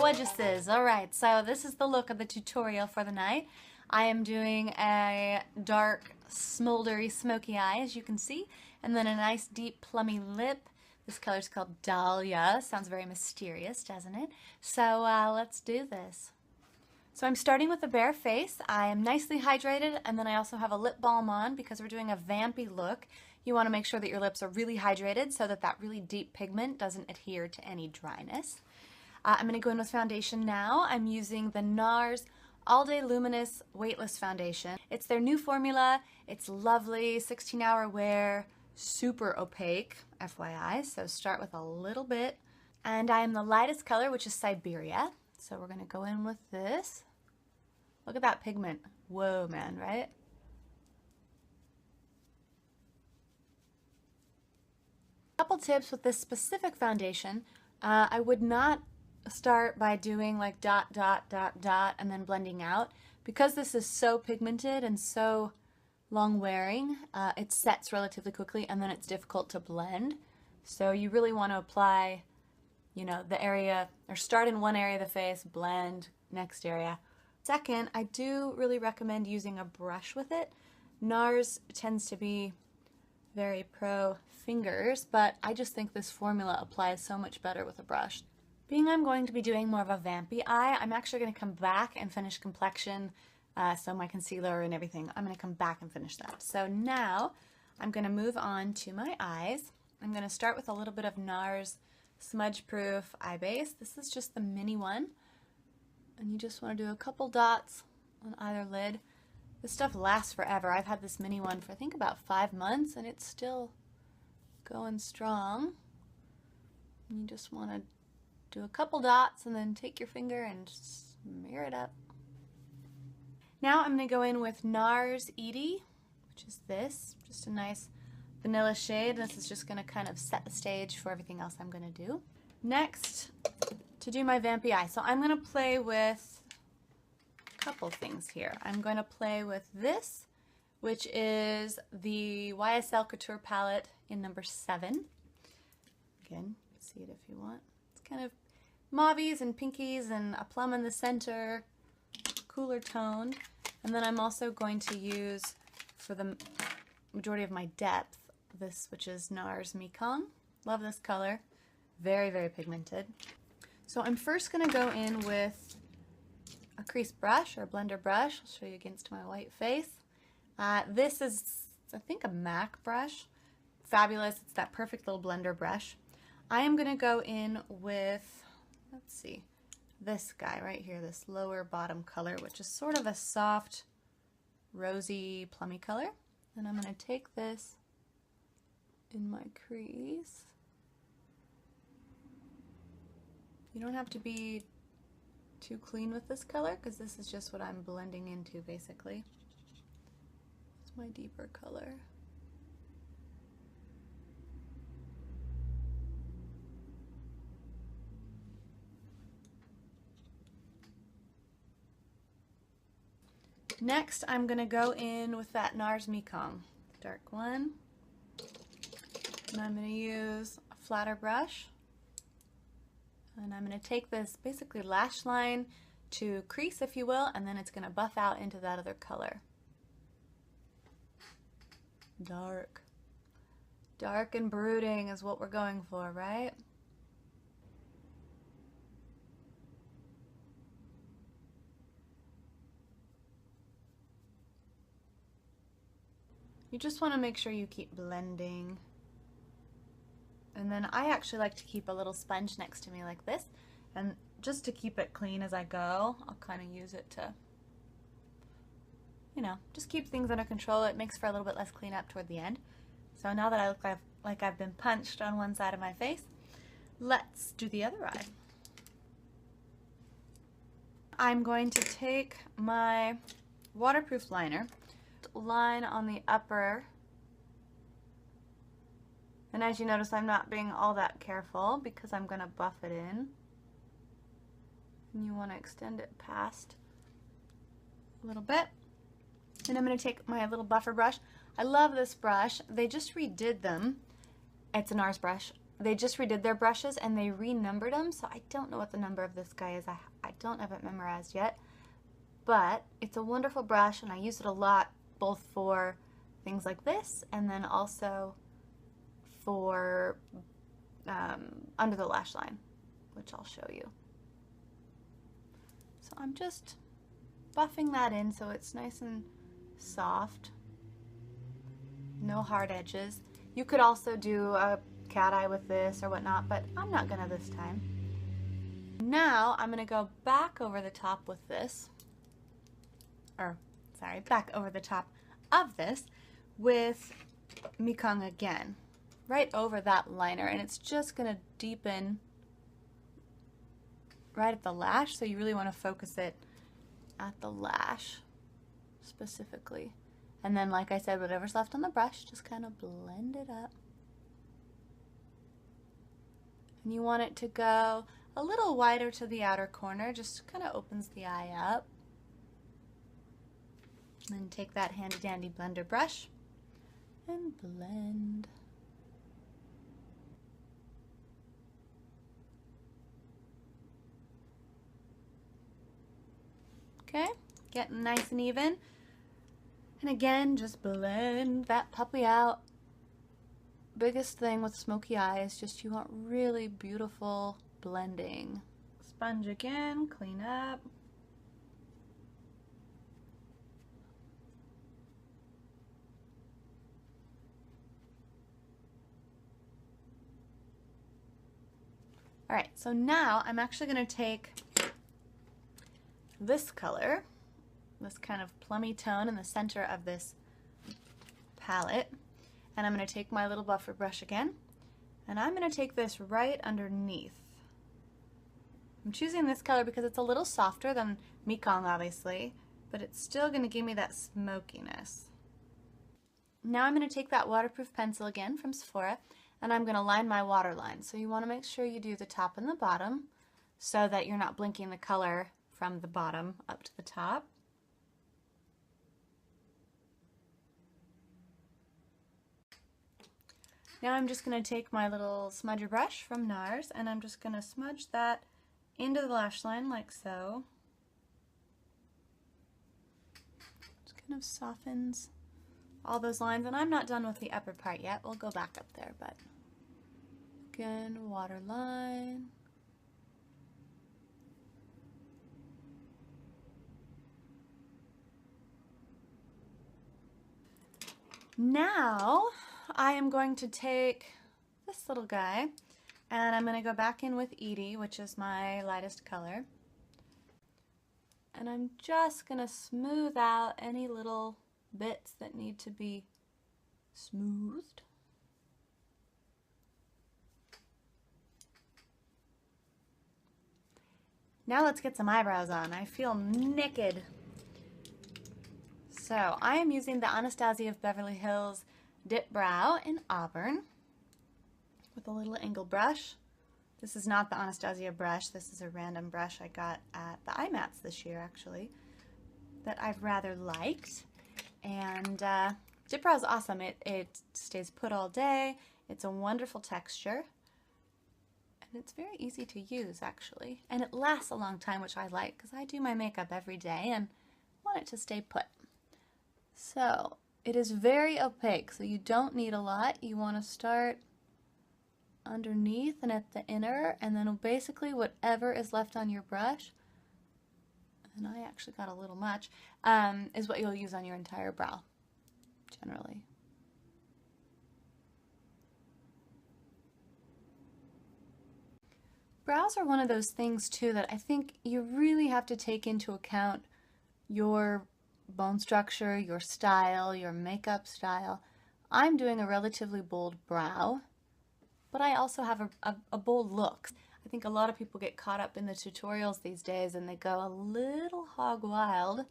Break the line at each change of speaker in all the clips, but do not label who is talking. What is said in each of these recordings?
gorgeouses. Alright, so this is the look of the tutorial for the night. I am doing a dark, smoldery, smoky eye, as you can see, and then a nice deep plummy lip. This color is called Dahlia. Sounds very mysterious, doesn't it? So let's do this. So I'm starting with a bare face. I am nicely hydrated, and then I also have a lip balm on because we're doing a vampy look. You want to make sure that your lips are really hydrated so that that really deep pigment doesn't adhere to any dryness. I'm going to go in with foundation now. I'm using the NARS All Day Luminous Weightless Foundation. It's their new formula. It's lovely, 16-hour wear, super opaque, FYI. So start with a little bit. And I am the lightest color, which is Siberia. So we're going to go in with this. Look at that pigment. Whoa, man, right? Couple tips with this specific foundation. I would not start by doing like dot, dot, dot, dot, and then blending out. Because this is so pigmented and so long wearing, it sets relatively quickly and then it's difficult to blend. So you really want to apply, you know, the area, or start in one area of the face, blend, next area. Second, I do really recommend using a brush with it. NARS tends to be very pro fingers, but I just think this formula applies so much better with a brush. Being I'm going to be doing more of a vampy eye, I'm actually going to come back and finish complexion, so my concealer and everything. I'm going to come back and finish that. So now I'm going to move on to my eyes. I'm going to start with a little bit of NARS Smudge Proof Eye Base. This is just the mini one, and you just want to do a couple dots on either lid. This stuff lasts forever. I've had this mini one for I think about 5 months and it's still going strong. And you just want to do a couple dots and then take your finger and smear it up. Now I'm going to go in with NARS Edie, which is this, just a nice vanilla shade. This is just going to kind of set the stage for everything else I'm going to do. Next, to do my vampy eye. So I'm going to play with a couple things here. I'm going to play with this, which is the YSL Couture palette in number 7. Again, you can see it if you want. It's kind of mauvies and pinkies and a plum in the center, cooler toned. And then I'm also going to use, for the majority of my depth, this, which is NARS Mekong. Love this color. Very, very pigmented. So I'm first going to go in with a crease brush or a blender brush. I'll show you against my white face. This is, I think, a MAC brush. Fabulous. It's that perfect little blender brush. I am going to go in with, let's see, this guy right here, this lower bottom color, which is sort of a soft, rosy, plummy color. And I'm going to take this in my crease. You don't have to be too clean with this color because this is just what I'm blending into basically. It's my deeper color. Next, I'm going to go in with that NARS Mekong, dark one. And I'm going to use a flatter brush. And I'm going to take this basically lash line to crease, if you will, and then it's going to buff out into that other color. Dark. Dark and brooding is what we're going for, right? You just want to make sure you keep blending. And then I actually like to keep a little sponge next to me like this. And just to keep it clean as I go, I'll kind of use it to, you know, just keep things under control. It makes for a little bit less cleanup toward the end. So now that I look like I've been punched on one side of my face, let's do the other eye. I'm going to take my waterproof liner, line on the upper, and as you notice I'm not being all that careful because I'm going to buff it in, and you want to extend it past a little bit. And I'm going to take my little buffer brush. I love this brush. They just redid them. It's a NARS brush. they just redid their brushes and they renumbered them, so I don't know what the number of this guy is. I don't have it memorized yet, but it's a wonderful brush and I use it a lot, both for things like this and then also for under the lash line, which I'll show you. So I'm just buffing that in so it's nice and soft, no hard edges. You could also do a cat eye with this or whatnot, but I'm not gonna this time. Now I'm gonna go back over the top with this, or sorry, back over the top of this with Mekong again, right over that liner, and it's just gonna deepen right at the lash, so you really want to focus it at the lash specifically. And then, like I said, whatever's left on the brush, just kind of blend it up. And you want it to go a little wider to the outer corner, just kind of opens the eye up. And then take that handy dandy blender brush and blend. Okay, getting nice and even. And again, just blend that puppy out. Biggest thing with smoky eye is just you want really beautiful blending. Sponge again, clean up. All right, so now I'm actually going to take this color, this kind of plummy tone in the center of this palette, and I'm going to take my little buffer brush again, and I'm going to take this right underneath. I'm choosing this color because it's a little softer than Mekong, obviously, but it's still going to give me that smokiness. Now I'm going to take that waterproof pencil again from Sephora, and I'm going to line my waterline. So you want to make sure you do the top and the bottom so that you're not blinking the color from the bottom up to the top. Now I'm just going to take my little smudger brush from NARS and I'm just going to smudge that into the lash line like so. Just kind of softens all those lines, and I'm not done with the upper part yet. We'll go back up there, but again, waterline. Now I am going to take this little guy and I'm going to go back in with Edie, which is my lightest color, and I'm just going to smooth out any little bits that need to be smoothed. Now let's get some eyebrows on. I feel naked. So I am using the Anastasia of Beverly Hills Dip Brow in Auburn with a little angle brush. This is not the Anastasia brush. This is a random brush I got at the IMATS this year, actually, that I've rather liked. And Dip Brow is awesome. It stays put all day. It's a wonderful texture. And it's very easy to use, actually. And it lasts a long time, which I like, because I do my makeup every day and want it to stay put. So it is very opaque, so you don't need a lot. You want to start underneath and at the inner, and then basically whatever is left on your brush, and I actually got a little much, is what you'll use on your entire brow, generally. Brows are one of those things, too, that I think you really have to take into account your bone structure, your style, your makeup style. I'm doing a relatively bold brow, but I also have a bold look. I think a lot of people get caught up in the tutorials these days and they go a little hog wild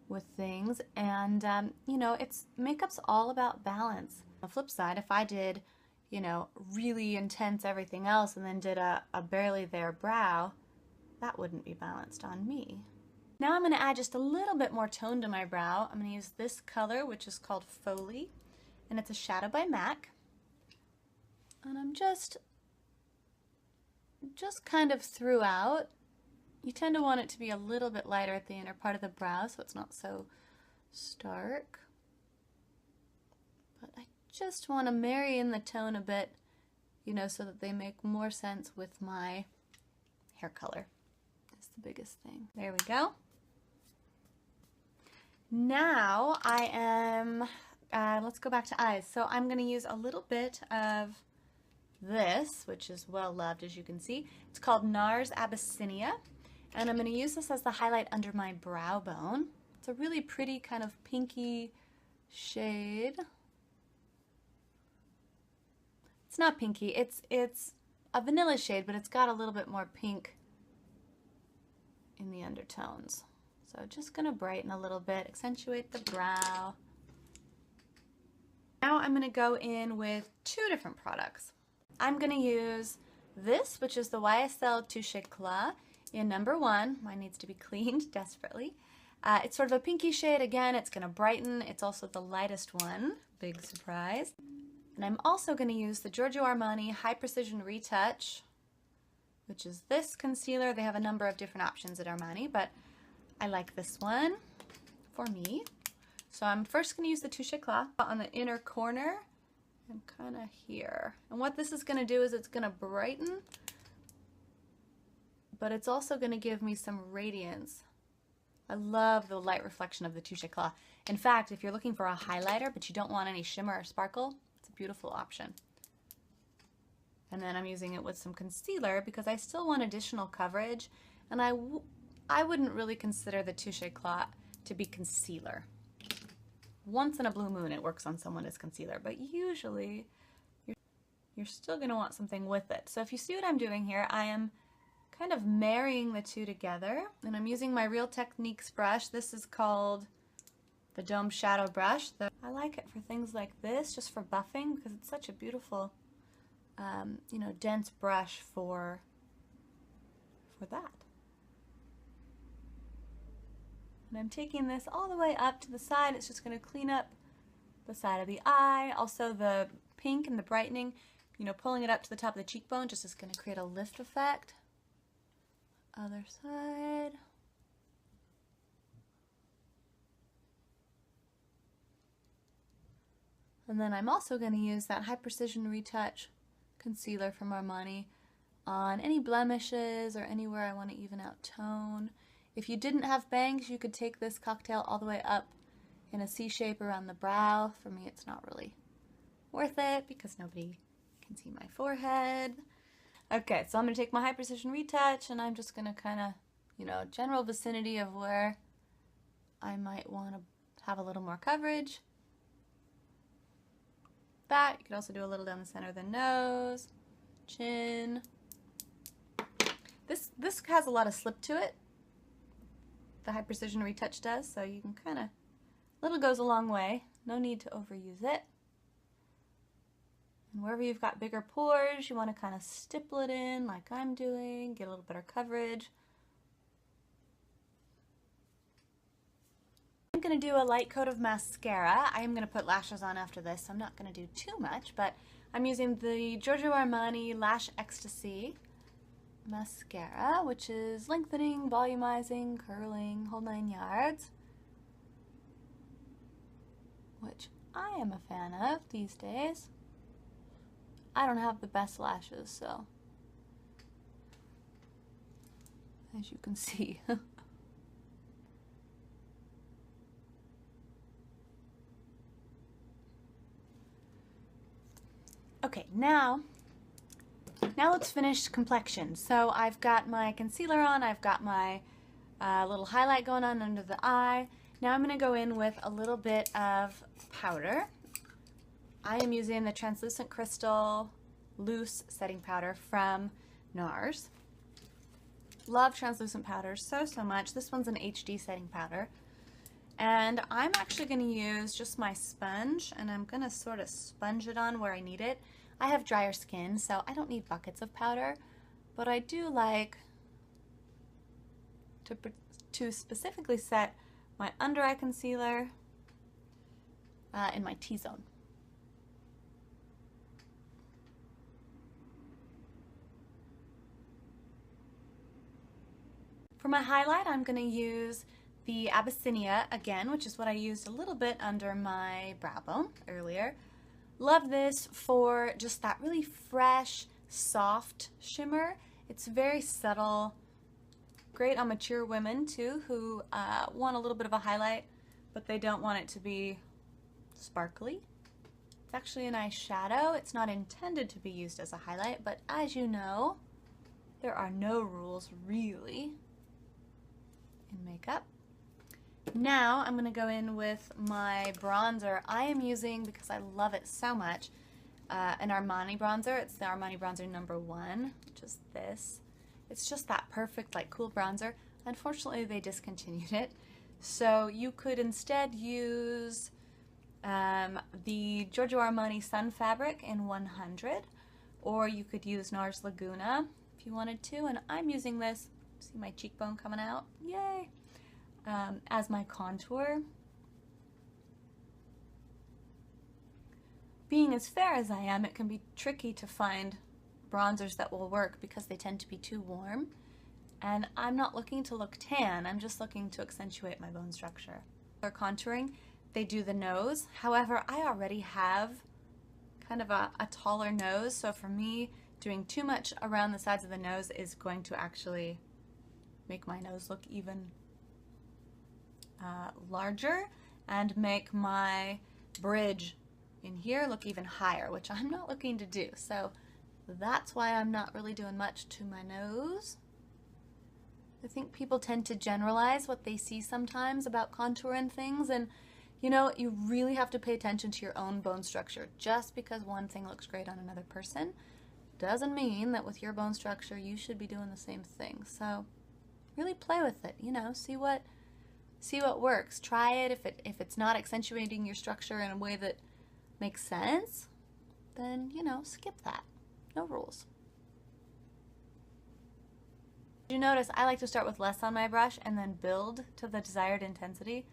with things, and you know, makeup's all about balance. On the flip side, if I did, you know, really intense everything else and then did a barely there brow, that wouldn't be balanced on me. Now I'm going to add just a little bit more tone to my brow. I'm going to use this color, which is called Foley, and it's a shadow by MAC. And I'm just kind of throughout. You tend to want it to be a little bit lighter at the inner part of the brow so it's not so stark. But I just want to marry in the tone a bit, you know, so that they make more sense with my hair color. That's the biggest thing. There we go. Now I am, let's go back to eyes. So I'm going to use a little bit of this, which is well loved, as you can see. It's called NARS Abyssinia, and I'm going to use this as the highlight under my brow bone. It's a really pretty kind of pinky shade. It's not pinky, it's a vanilla shade, but it's got a little bit more pink in the undertones. So just going to brighten a little bit, accentuate the brow. Now I'm going to go in with two different products. I'm going to use this, which is the YSL Touche Éclat in number 1. Mine needs to be cleaned desperately. It's sort of a pinky shade. Again, it's going to brighten. It's also the lightest one. Big surprise. And I'm also going to use the Giorgio Armani High Precision Retouch, which is this concealer. They have a number of different options at Armani, but I like this one for me. So I'm first going to use the Touche Éclat on the inner corner and kind of here. And what this is going to do is it's going to brighten, but it's also going to give me some radiance. I love the light reflection of the Touche Éclat. In fact, if you're looking for a highlighter but you don't want any shimmer or sparkle, it's a beautiful option. And then I'm using it with some concealer because I still want additional coverage, and I wouldn't really consider the Touche Éclat to be concealer. Once in a blue moon it works on someone as concealer, but usually you're still going to want something with it. So if you see what I'm doing here, I am kind of marrying the two together, and I'm using my Real Techniques brush. This is called the Dome Shadow Brush. I like it for things like this, just for buffing, because it's such a beautiful, you know, dense brush for that. And I'm taking this all the way up to the side. It's just going to clean up the side of the eye. Also the pink and the brightening, you know, pulling it up to the top of the cheekbone just is going to create a lift effect. Other side. And then I'm also going to use that High Precision Retouch concealer from Armani on any blemishes or anywhere I want to even out tone. If you didn't have bangs, you could take this cocktail all the way up in a C shape around the brow. For me, it's not really worth it because nobody can see my forehead. Okay, so I'm going to take my High Precision Retouch, and I'm just going to kind of, you know, general vicinity of where I might want to have a little more coverage. That. You could also do a little down the center of the nose, chin. This has a lot of slip to it. The High Precision Retouch does, so you can kind of, little goes a long way. No need to overuse it. And wherever you've got bigger pores, you want to kind of stipple it in like I'm doing, get a little better coverage. I'm going to do a light coat of mascara. I am going to put lashes on after this, so I'm not going to do too much, but I'm using the Giorgio Armani Lash Ecstasy mascara, which is lengthening, volumizing, curling, whole 9 yards, which I am a fan of these days. I don't have the best lashes, so as you can see. Okay, now let's finish complexion. So I've got my concealer on, I've got my little highlight going on under the eye. Now I'm going to go in with a little bit of powder. I am using the Translucent Crystal Loose Setting Powder from NARS. Love translucent powders so much. This one's an HD setting powder. And I'm actually going to use just my sponge, and I'm going to sort of sponge it on where I need it. I have drier skin, so I don't need buckets of powder, but I do like to specifically set my under eye concealer in my T-zone. For my highlight, I'm going to use the Abyssinia again, which is what I used a little bit under my brow bone earlier. Love this for just that really fresh, soft shimmer. It's very subtle. Great on mature women too, who want a little bit of a highlight, but they don't want it to be sparkly. It's actually a nice shadow. It's not intended to be used as a highlight, but as you know, there are no rules really in makeup. Now I'm going to go in with my bronzer. I am using, because I love it so much, an Armani bronzer. It's the Armani bronzer number 1, which is this. It's just that perfect, like, cool bronzer. Unfortunately, they discontinued it. So you could instead use the Giorgio Armani Sun Fabric in 100, or you could use NARS Laguna if you wanted to. And I'm using this, see my cheekbone coming out, yay, as my contour. Being as fair as I am, it can be tricky to find bronzers that will work because they tend to be too warm. And I'm not looking to look tan, I'm just looking to accentuate my bone structure. For contouring, they do the nose. However, I already have kind of a taller nose, so for me, doing too much around the sides of the nose is going to actually make my nose look even larger and make my bridge in here look even higher, which I'm not looking to do. So that's why I'm not really doing much to my nose. I think people tend to generalize what they see sometimes about contour and things, and you know, you really have to pay attention to your own bone structure. Just because one thing looks great on another person doesn't mean that with your bone structure you should be doing the same thing. So really play with it, you know, see what works. Try it. If it's not accentuating your structure in a way that makes sense, then, you know, skip that. No rules. You notice I like to start with less on my brush and then build to the desired intensity.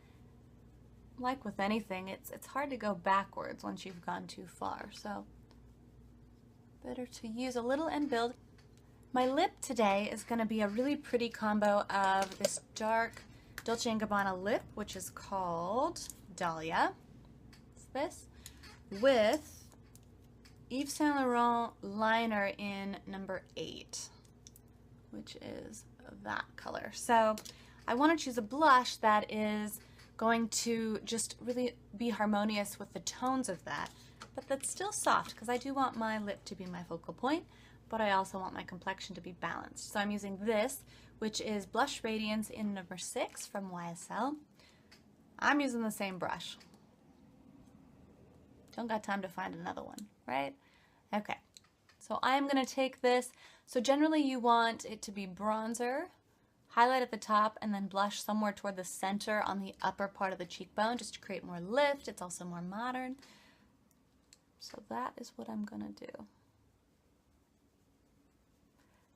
Like with anything, it's hard to go backwards once you've gone too far, so better to use a little and build. My lip today is going to be a really pretty combo of this dark Dolce & Gabbana lip, which is called Dahlia. It's this, with Yves Saint Laurent liner in number 8, which is that color. So I want to choose a blush that is going to just really be harmonious with the tones of that, but that's still soft, because I do want my lip to be my focal point, but I also want my complexion to be balanced. So I'm using this, which is Blush Radiance in number 6 from YSL. I'm using the same brush. Don't got time to find another one, right? Okay, so I'm gonna take this. So generally you want it to be bronzer, highlight at the top, and then blush somewhere toward the center on the upper part of the cheekbone, just to create more lift. It's also more modern. So that is what I'm gonna do.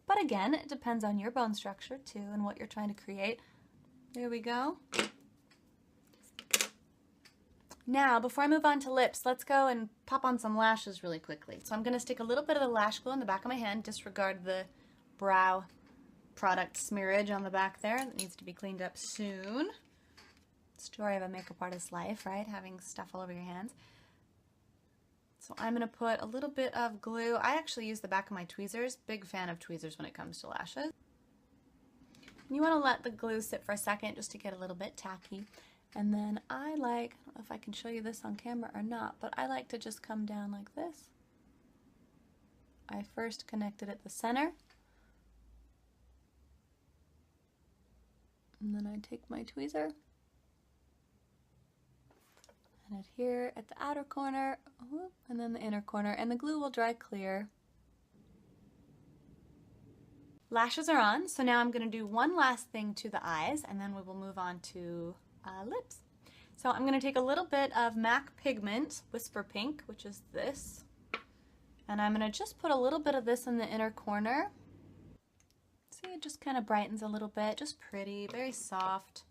But again, it depends on your bone structure too and what you're trying to create. There we go. Now, before I move on to lips, let's go and pop on some lashes really quickly. So I'm gonna stick a little bit of the lash glue on the back of my hand, disregard the brow product smearage on the back there. That needs to be cleaned up soon. Story of a makeup artist's life, right? Having stuff all over your hands. So I'm going to put a little bit of glue. I actually use the back of my tweezers. Big fan of tweezers when it comes to lashes. And you want to let the glue sit for a second just to get a little bit tacky. And then I don't know if I can show you this on camera or not, but I like to just come down like this. I first connect it at the center. And then I take my tweezer and adhere at the outer corner, and then the inner corner, and the glue will dry clear. Lashes are on, so now I'm going to do one last thing to the eyes, and then we will move on to lips. So I'm going to take a little bit of MAC Pigment Whisper Pink, which is this, and I'm going to just put a little bit of this in the inner corner. See, it just kind of brightens a little bit, just pretty, very soft.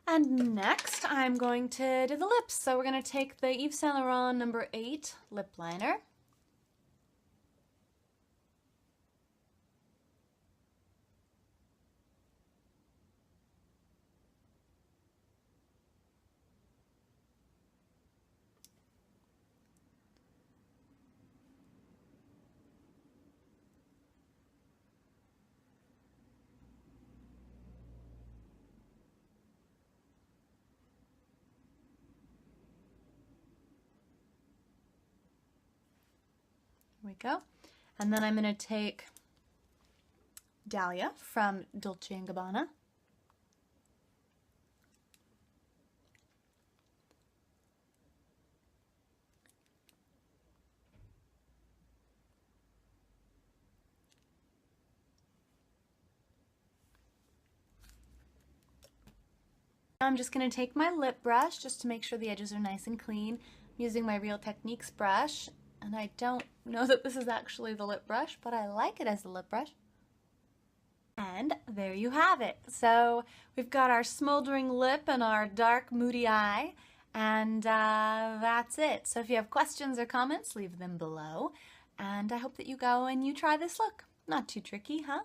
And next, I'm going to do the lips. So we're going to take the Yves Saint Laurent number 8 lip liner. we go. And then I'm going to take Dahlia from Dolce & Gabbana. I'm just going to take my lip brush just to make sure the edges are nice and clean. I'm using my Real Techniques brush, and I don't know that this is actually the lip brush, but I like it as the lip brush. And there you have it. So we've got our smoldering lip and our dark moody eye, and that's it. So if you have questions or comments, leave them below. And I hope that you go and you try this look. Not too tricky, huh?